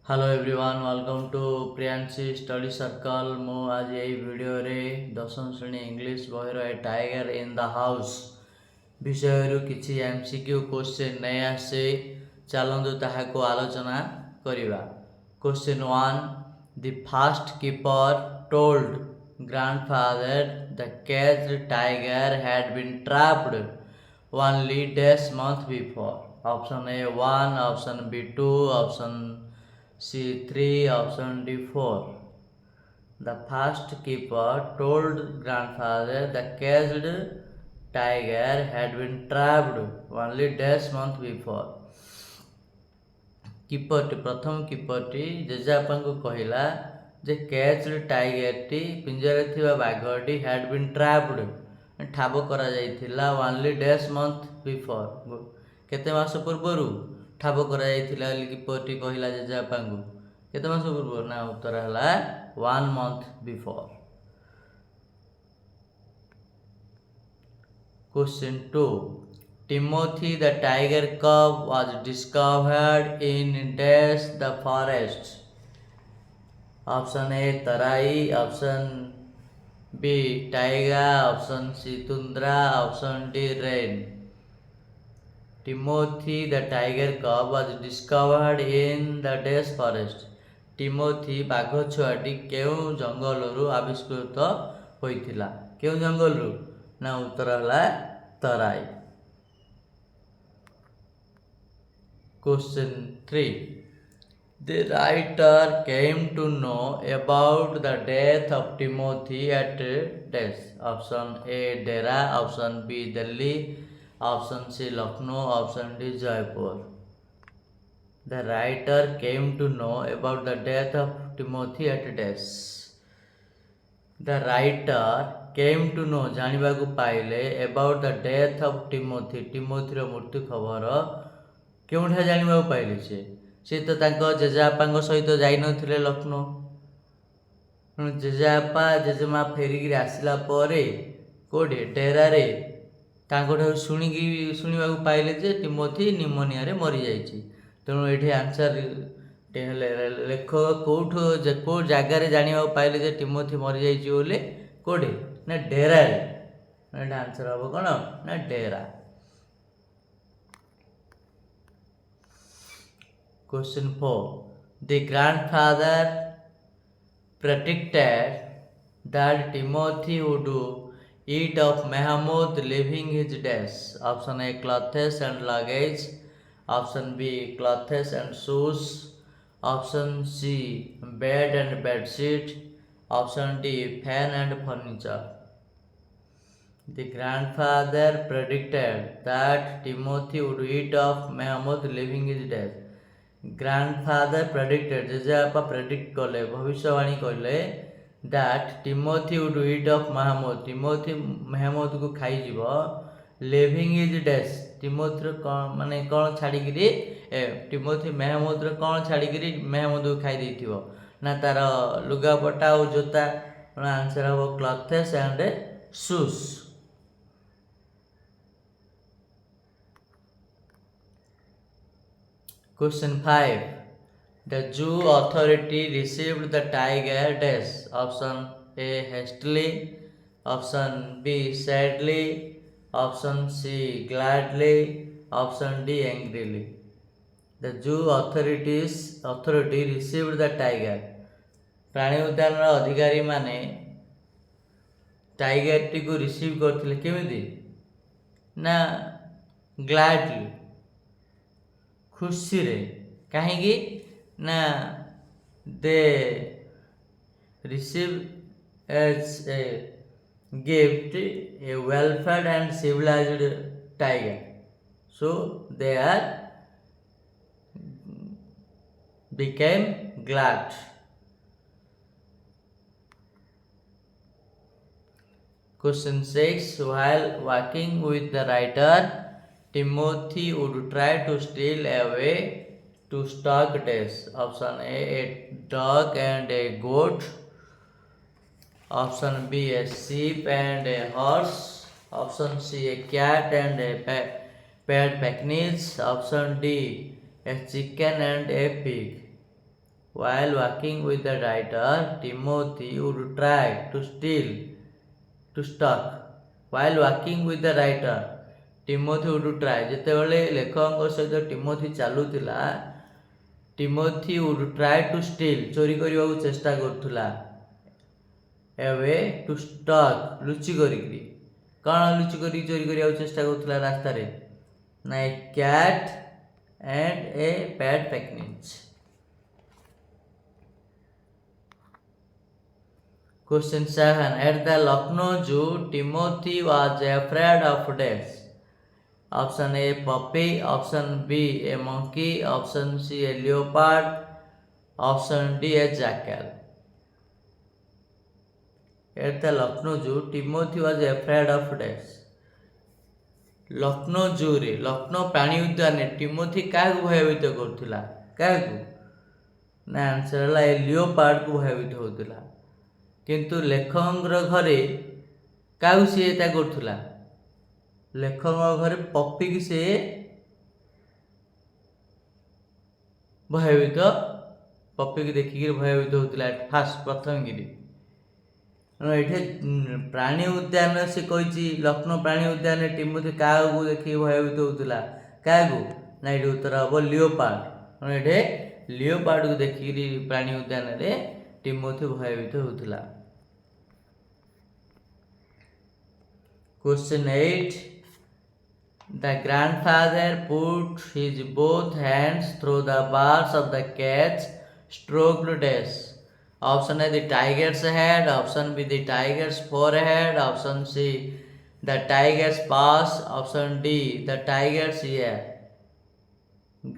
Hello everyone welcome to Priyanshi study circle मु आज यही वीडियो रे दशम श्रेणी इंग्लिश बहिर a tiger in the house विषय किछि एमसीक्यू क्वेश्चन नहीं आसे चलंतु ताहाको आलोचना करिवा। Question 1 the forest keeper told grandfather the caged tiger had been trapped only days month before. Option A 1, option B 2, option C 3, option D 4. The first keeper told grandfather the caged tiger had been trapped only days month before. कीपरटी प्रथम कीपरटी जेजापाଙ୍କୁ କହିଲା ଯେ କ୍ୟାଚ୍ड ଟାଇଗରଟି ପିଞ୍ଜରାରେ ଥିବା ବାଘଟି had bin ଟ୍ରାପ୍ଡ ଠାବ କରାଯାଇଥିଲା only ଡେସ୍ month before କେତେ ମାସ ପୂର୍ବରୁ ଠାବ କରାଯାଇଥିଲା ବୋଲି କିପରଟି କହିଲା ଜେଜେବାପାଙ୍କୁ। କେତେ ମାସ ପୂର୍ବରୁ ନା ଉତ୍ତର ହେଲା 1 month before। Question 2 Timothy the tiger cub was discovered in dash the forest. Option A Tarai, option B taiga, option C tundra, option D rain. Timothy the tiger cub was discovered in the dash forest. Timothy बाघ छुआटी केउ जंगलरू आविष्कृत होइथिला। केउ जंगलरू ना उत्तर हला तराई। Question 3 The writer came to know about the death of Timothy at dash. Option A Dera, option B Delhi, option C Lucknow, option D Jaipur. The writer came to know about the death of Timothy at dash. The writer came to know जानिबाकु पाइले about the death of Timothy. Timothy रो मृत्यु खबर केउठा जानिबाकु पाइले से तो तांको जेजापांको सहित जाई नथिले लखनऊ। जेजापा जेजेमा फेरिकी आसिला परे कोडे डेरारे तांको शुणिबाकु पाइले जे टिमोथी निमोनिया रे मरी जाइछि। तेणु एठी आंसर लेखक को जगार जाना पाइले जे टिमोथी मरी जाइछि बोले कोडे ना डेरा रे। आंसर हम कौन ना डेरा। Question 4 The grandfather predicted that Timothy would eat of Mahmud leaving his dash. Option A clothes and luggage, option B clothes and shoes, option C bed and bedsheet, option D fan and furniture. The grandfather predicted that Timothy would eat of Mahmud leaving his dash. Grandfather predicted जेजेबापा predict कले भविष्यवाणी कले that Timothy would eat of Mahmud. Timothy Mahmood को खाई जीवो living his dash. Timothy माने कौन छाड़ी गिरी Timothy महमूद रो कौन छाड़ी गिरी महमूद को खाई देथिवो ना तार लुगापटा और जोता। आंसर हम clothes and shoes। Question 5 The zoo authority received the tiger dash. Option A hastily, option B sadly, option C gladly, option D angrily. The zoo authority received the tiger. प्राणी उद्यान अधिकारी माने टाइगर टी को receive करथिले केमिति ना gladly खुशी रे कहीं ना they receive as a gift a well-fed and civilized tiger, so they are became glad. Question 6 While walking with the writer, Timothy would try to steal away to stock dash. Option A dog and a goat, option B a sheep and a horse, option C a cat and a pet pecknies, option D a chicken and a pig. while walking with the writer, Timothy would try to stuck. While walking with the writer, Timothy would try. ଯେତେବେଳେ ଲେଖକଙ୍କ ସହିତ Timothy ଚାଲୁଥିଲା, Timothy would try to steal. ଚୋରି କରିବାକୁ ଚେଷ୍ଟା କରୁଥିଲା. away to stuck. ଲୁଚି କରିକି. କ'ଣ ଲୁଚି କରି ଚୋରି କରିବାକୁ ଚେଷ୍ଟା କରୁଥିଲା ରାସ୍ତାରେ? ନା a cat and a pet picnic. Question 7. At the Lucknow Zoo, Timothy was afraid of death. Option A, puppy. Option B, a monkey. Option C, a leopard. Option D, a jackal. At the Lucknow Zoo, Timothy was afraid of death. Lucknow ଜୁରେ Lucknow ପ୍ରାଣୀ ଉଦ୍ୟାନରେ Timothy କାହାକୁ ଭୟଭୀତ କରୁଥିଲା? କାହାକୁ? ନା answer ହେଲା ଏ ଲିଓପାର୍ଡକୁ ଭୟଭୀତ ହେଉଥିଲା. କିନ୍ତୁ ଲେଖକଙ୍କର ଘରେ କାହାକୁ ସିଏ ଏଟା କରୁଥିଲା? ଲେଖକଙ୍କ ଘରେ ପପିକି ସେ ଭୟଭୀତ, ପପିକି ଦେଖିକି ଭୟଭୀତ ହେଉଥିଲା ଫାଷ୍ଟ ପ୍ରଥମକିରି. ଏଠି ପ୍ରାଣୀ ଉଦ୍ୟାନ ସେ କହିଛି, ଲକ୍ଷ୍ନୌ ପ୍ରାଣୀ ଉଦ୍ୟାନରେ ଟିମୋଥି କାହାକୁ ଦେଖିକି ଭୟଭୀତ ହେଉଥିଲା? କାହାକୁ? ନା ଏଠି ଉତ୍ତର ହେବ ଲିଓପାର୍ଡ. ଏଠି ଲିଓପାର୍ଡକୁ ଦେଖିକିରି ପ୍ରାଣୀ ଉଦ୍ୟାନରେ ଟିମୋଥି ଭୟଭୀତ ହେଉଥିଲା. Question 8. The grandfather put his both hands through the bars of the cage, stroked dash. Option A, the tiger's head. Option B, the tiger's forehead. Option C, the tiger's paws. Option D, the tiger's ear.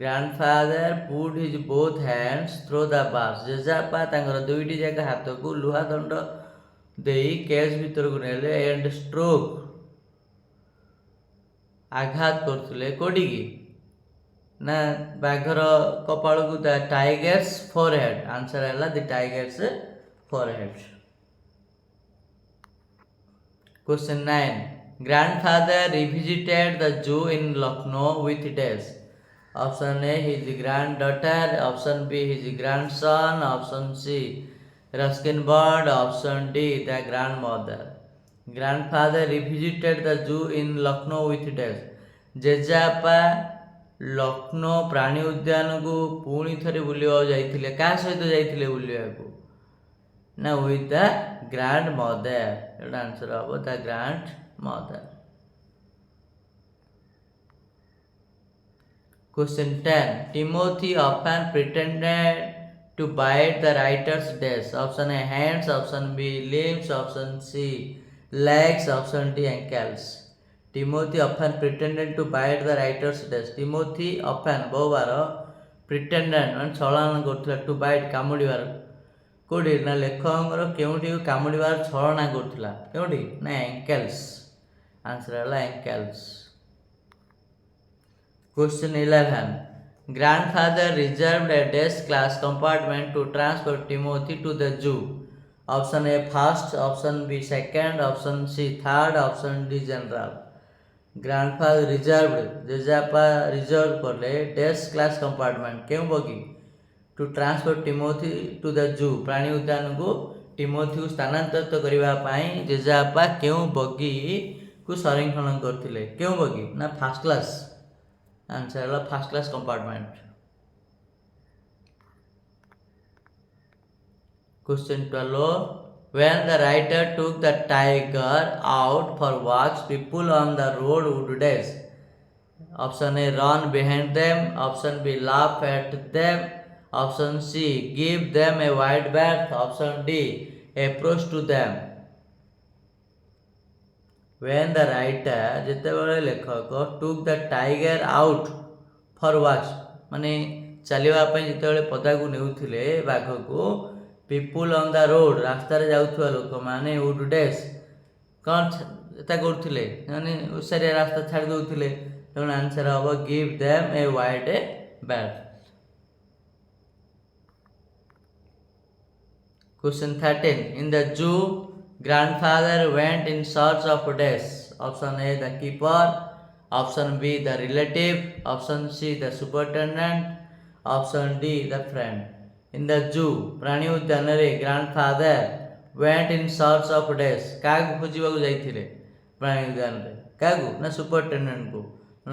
Grandfather put his both hands through the bars. ଜେଜେବାପା ତାଙ୍କର ଦୁଇଟି ଯାକ ହାତକୁ ଲୁହା ଦଣ୍ଡ ଦେଇ କେଜ୍ ଭିତରକୁ ନେଲେ and stroke ଆଘାତ କରୁଥିଲେ. କୋଉଠିକି? ନା ବାଘର କପାଳକୁ. ଦ ଟାଇଗର୍ସ ଫୋरहेଡ୍. ଆନ୍ସର ହେଲା ଦି tigers ଫୋरहेଡ୍. Question 9. Grandfather revisited the zoo in Lucknow with dash. Option A, his granddaughter. Option B, his grandson. Option C, Ruskin bird. Option D, the grandmother. Grandfather revisited the zoo in Lucknow with dash. ଜେଜେବାପା ଲକ୍ଷ୍ନୌ ପ୍ରାଣୀ ଉଦ୍ୟାନକୁ ପୁଣି ଥରେ ବୁଲିବାକୁ ଯାଇଥିଲେ. କାହା ସହିତ ଯାଇଥିଲେ ବୁଲିବାକୁ? ନା ୱିଥ୍ ଦ ଗ୍ରାଣ୍ଡ ମଦର. ଏଇଟା ଆନ୍ସର ହେବ ଦ grand mother. Question 10. Timothy often pretended to bite the writer's dash. Option A, hands. Option B, limbs. Option C, legs. Option D, ankles. Timothy often pretended to bite the writer's dash. Timothy often ବହୁବାର pretended ମାନେ ଛଳନା କରୁଥିଲା to bite କାମୁଡ଼ିବାର. କେଉଁଠି? ନା ଲେଖକଙ୍କର କେଉଁଠି କାମୁଡ଼ିବାର ଛଳନା କରୁଥିଲା? କେଉଁଠି? ନା ankles. ଆନ୍ସର ହେଲା ankles. Question 11. Grandfather reserved a desk class compartment to transfer Timothy to the zoo. Option A, first. Option B, second. Option C, third. Option D, general. Grandfather reserved. ଜେଜେବାପା ରିଜର୍ଭ କଲେ desk class compartment. କେଉଁ ବଗି? To transfer Timothy to the zoo. ପ୍ରାଣୀ ଉଦ୍ୟାନକୁ ଟିମୋଥିକୁ ସ୍ଥାନାନ୍ତରିତ କରିବା ପାଇଁ ଜେଜେବାପା କେଉଁ ବଗିକୁ ସଂରକ୍ଷଣ କରିଥିଲେ? କେଉଁ ବଗି? ନା ଫାର୍ଷ୍ଟ କ୍ଲାସ୍. ଆନ୍ସର ହେଲା first class compartment. Question 12. When the writer took the tiger out for walks, people on the road would dash. Option A, run behind them. Option B, laugh at them. Option C, give them a wide berth. Option D, approach to them. When the writer ଯେତେବେଳେ ଲେଖକ took the tiger out for walks ମାନେ ଚାଲିବା ପାଇଁ ଯେତେବେଳେ ପଦାକୁ ନେଉଥିଲେ ବାଘକୁ, people on the road ରାସ୍ତାରେ ଯାଉଥିବା ଲୋକମାନେ would dash କ'ଣ ଏଟା କରୁଥିଲେ? ମାନେ ଓସାରିଆ ରାସ୍ତା ଛାଡ଼ି ଦେଉଥିଲେ. ତେଣୁ ଆନ୍ସର ହେବ give them a wide berth. Question 13. In the zoo, grandfather went in search of dash. Option A, the keeper. Option B, the relative. Option C, the superintendent. Option D, the friend. In the zoo, प्राणी उद्यान रे grandfather went in search of dash. कागु खोजिबाकु जाइथिले प्राणी उद्यान रे कागु ना superintendent को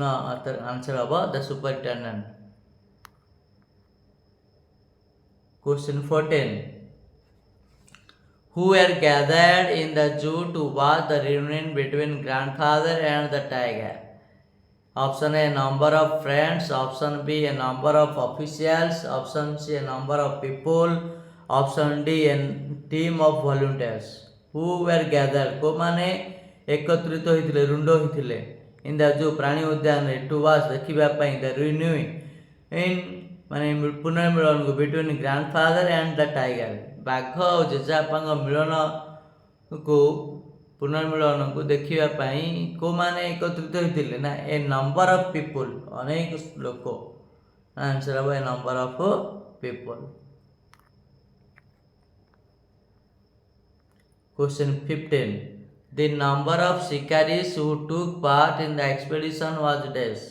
ना answer हबो the superintendent. Question 14. Who were gathered in the zoo to watch the reunion between grandfather and the tiger? Option A, number of friends. Option B, a number of officials. Option C, a number of people. Option D, a team of volunteers. Who were gathered? को माने एकत्रित होइथिले रुंड होइथिले in the जो प्राणी उद्यान रे to watch देखिबा पई the renewing इन माने पुनर्मिलन को between grandfather and the tiger बाघ और जेजापांग मिलन को पुनर्मिलन को देखिबा पई को माने एकत्रित होइथिले ना ए नंबर ऑफ पीपल अनेक लोक आंसर है number of people. Question 15. The number of shikaris who took part in the expedition was dash.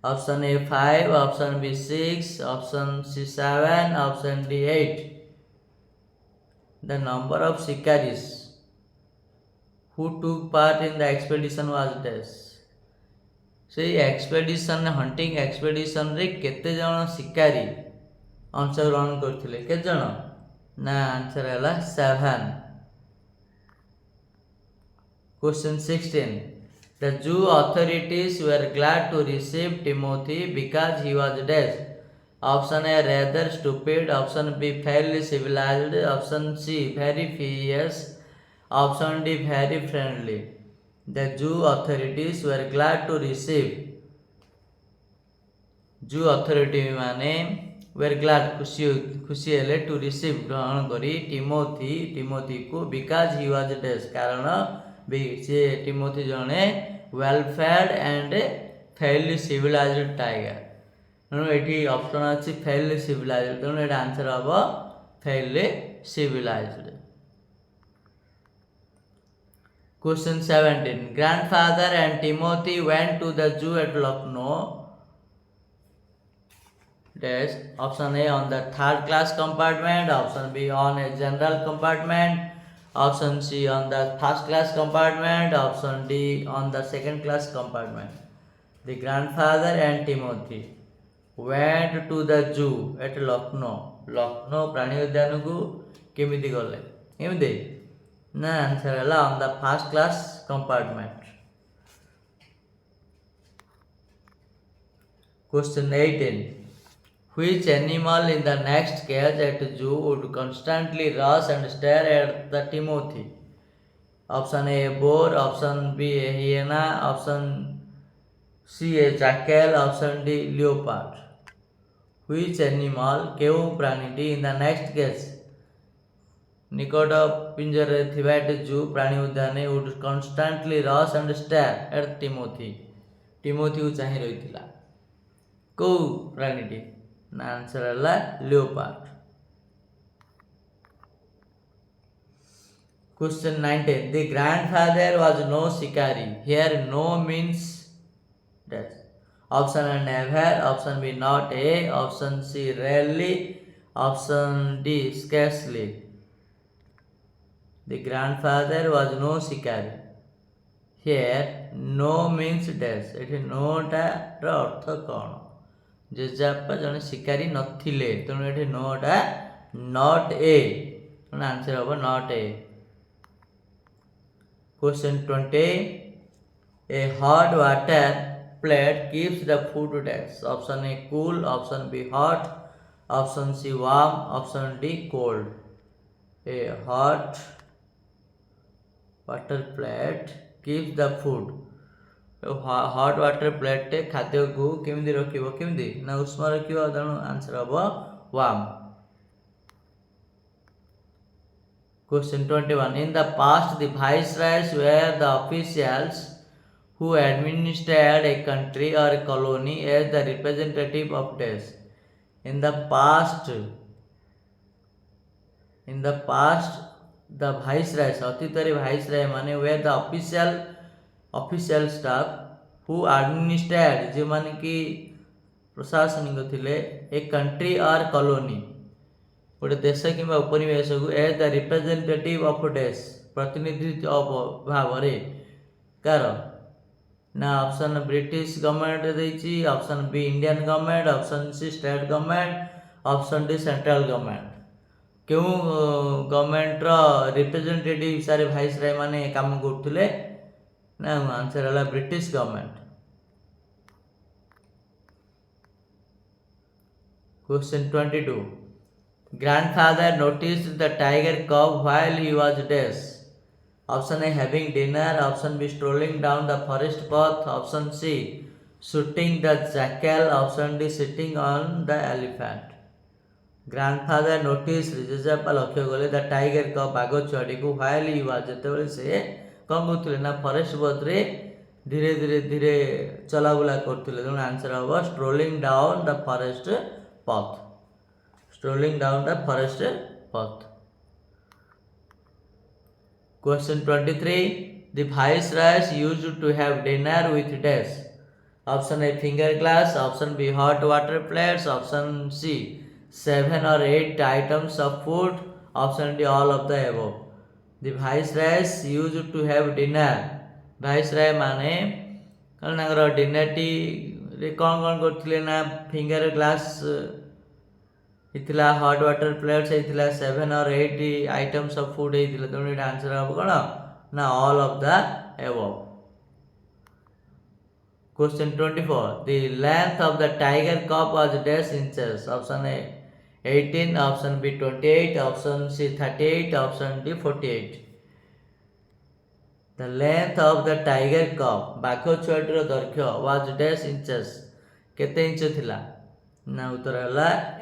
Option A 5, option B 6, option C 7, option D 8. The number of shikaris who took part in the expedition was dash. से expedition hunting expedition रे केते जण शिकारी अंशग्रहण करथिले केते जण ना answer हैला 7. Question 16. The zoo authorities were glad to receive Timothy because he was dash. Option A, rather stupid. Option B, fairly civilized. Option C, very fierce. Option D, very friendly. The zoo authorities were glad to receive. Zoo authority माने were glad खुशी हेले to receive ग्रहण करी Timothy को because he was dash कारण से Timothy जने well fed and fairly civilised tiger तेणु ये ऑप्शन अच्छी फेयरली सिविलाइज्ड तेणु ये आंसर हम Fairlie civilised. Question 17. Grandfather and Timothy went to the zoo at Lucknow. Dash. Option A on the third class compartment. Option B on a general compartment. Option C on the first class compartment. Option D on the second class compartment. The grandfather and Timothy went to the zoo at Lucknow. Lucknow प्राणी उद्यान को केमिति गले केमिति ना answer है on the first class compartment. Question 18. Which animal in the next cage at zoo would constantly rush and stare at the Timothy? Option A, a boar. Option B, a hyena. Option C, a jackal. Option D, leopard. Which animal केउ प्राणी in the next cage निकट पिंजर थिबा eight जू प्राणी उद्यान would constantly rush and stare at Timothy. Timothy को चाहि रहिथिला को प्राणी आंसर है leopard. Question 19. The grandfather was no shikari. Here no means dash. Option A, never. Option B, not a. Option C, rarely. Option D, scarcely. The grandfather was no shikari. Here no means dash. एठी no टा र अर्थ कौन जेजापा जने शिकारी नथिले तेणु एठी no टा not a तेणु answer हम not a. Question 20. A hot water plate keeps the food dash. Option A, cool. Option B, hot. Option C, warm. Option D, cold. A hot water plate keeps the food. Hot water plate खाद्य को केमिति रखिबो केमिति ना उष्मा रखिबो तेणु answer हबो warm. Question 21. In the past, the viceroys were the officials who administered a country or a colony as the representative of dash. In the past, the viceroys अतीतरे viceroy माने were the official staff who administered जे माने कि प्रशासनिक थिले a country और colony गोटे देश कि उपनिवेश को as the representative of dash प्रतिनिधि भाव कार ना ऑप्शन ब्रिटिश गवर्नमेंट देछि, option B Indian government, option C state government, option D central government. क्यों गवर्नमेंट रिप्रेजेंटेटिव हिसाब से भाइस राय माने काम करथिले ना आंसर है British government. Question 22 grandfather noticed the tiger cub while he was dash. Option A having dinner, option B strolling down the forest path, option C shooting the jackal, option D sitting on the elephant। grandfather noticed जेजेबापा लक्ष्य कले the tiger cub बाघ छुआटी को while he was जेतेबेले से कौन करथिले ना forest पथ रे धीरे धीरे धीरे चलाबुला करथिले। तेणु आंसर हम strolling down the forest path, strolling down the forest path। Question 23 the viceroys used to have dinner with dash। Option A finger glass, option B hot water plates, option C 7 or 8 items of food, option D all of the above। the viceroys used to have dinner viceroy माने कौन तांकर dinner T रे कौन कौन करथिले ना finger glass इथिला hot water plates इथिला 7 और 8 आइटम्स ऑफ फूड इथिला। तो इट आंसर अब कोन ना all of the above. Question 24 the length of the tiger cub was dash inches. Option A 18, option B 28, option C 38, option D 48। The length of the tiger cub बाघ छुआटीर दैर्घ्य was dash inches केते inch थिला ना उत्तर है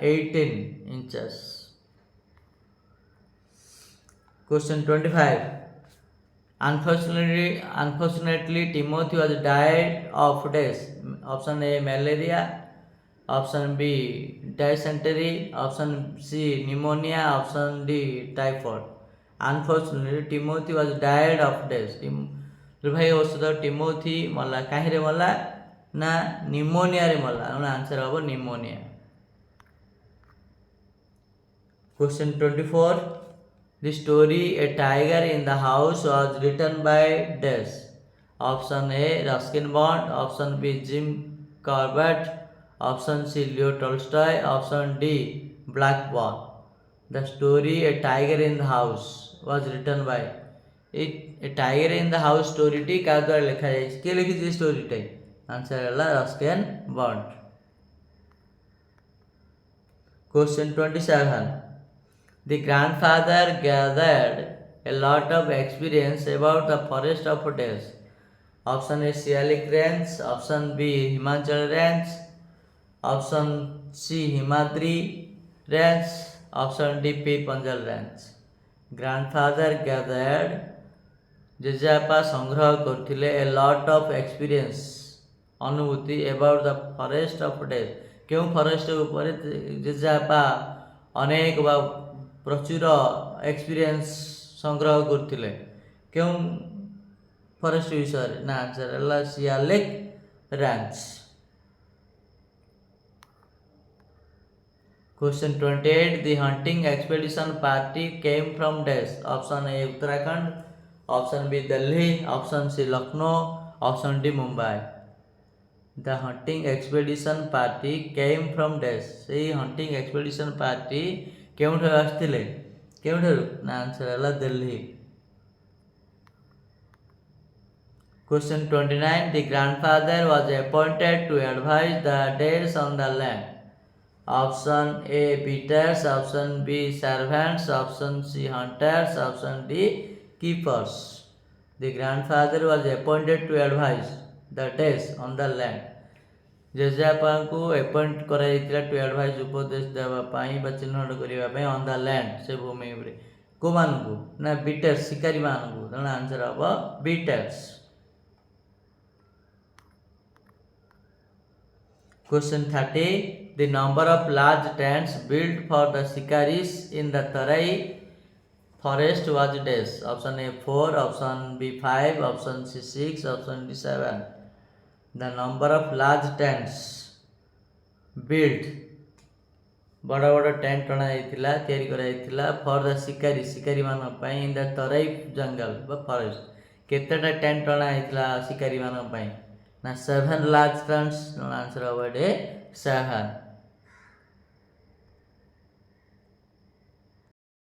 18 inches. Question 25 unfortunately Timothy was died of dash. Option A malaria, option B dysentery, option C pneumonia, option D typhoid. Unfortunately Timothy was died of dash भाई औषध टिमोथी मला कहीं मला ना निमोनिया रे मला। आंसर हम pneumonia. Question 24 the story a tiger in the house was written by dash. Option A Ruskin Bond, option B Jim Corbett, option C Leo Tolstoy, option D black bond. The story a tiger in the house was written by a tiger in the house story टी का द्वारा लिखा जाए किए लिखी story टी answer है Ruskin Bond. Question 27 the grandfather gathered a lot of experience about the forest of dash। Option A Siwalik range, option B Himachal range, option C Himadri range, option D Pir Panjal range. Grandfather gathered जेजेबापा संग्रह करथिले a lot of experience अनुभूति about the forest of dash क्यों forest ऊपर जेजेबापा अनेक बा प्रचुर एक्सपीरियंस संग्रह करथिले क्यों फॉरेस्ट विषय ना आंसर है Sialik range. Question 28 the hunting expedition party came from dash. Option A Uttarakhand, option B Delhi, option C Lucknow, option D Mumbai. The hunting expedition party came from dash से हंटिंग एक्सपेडिशन पार्टी केउठु आस्थिले केउठु ना आंसर है Delhi. Question 29 the grandfather was appointed to advise the days on the land. Option A beaters, option B servants, option C hunters, option D keepers. The grandfather was appointed to advise the days on the land जेजेबापा को appoint करा to advise उपदेश देवाई चिन्हट करने on the land से भूमि को मानू ना बीटर्स शिकारी मानू। तेणु आंसर हम beaters. Question 30 the number of large tents built for the shikaris in the Terai forest was dash. Option A 4, option B 5, option C 6, option D 7। The number of large tents built बड़ बड़ tent टणा तैयारी करा for the shikari मान in the Terai jungle forest केतेटा tent टणा शिकारी मान ना 7 लार्ज टेंट्स आंसर हम 7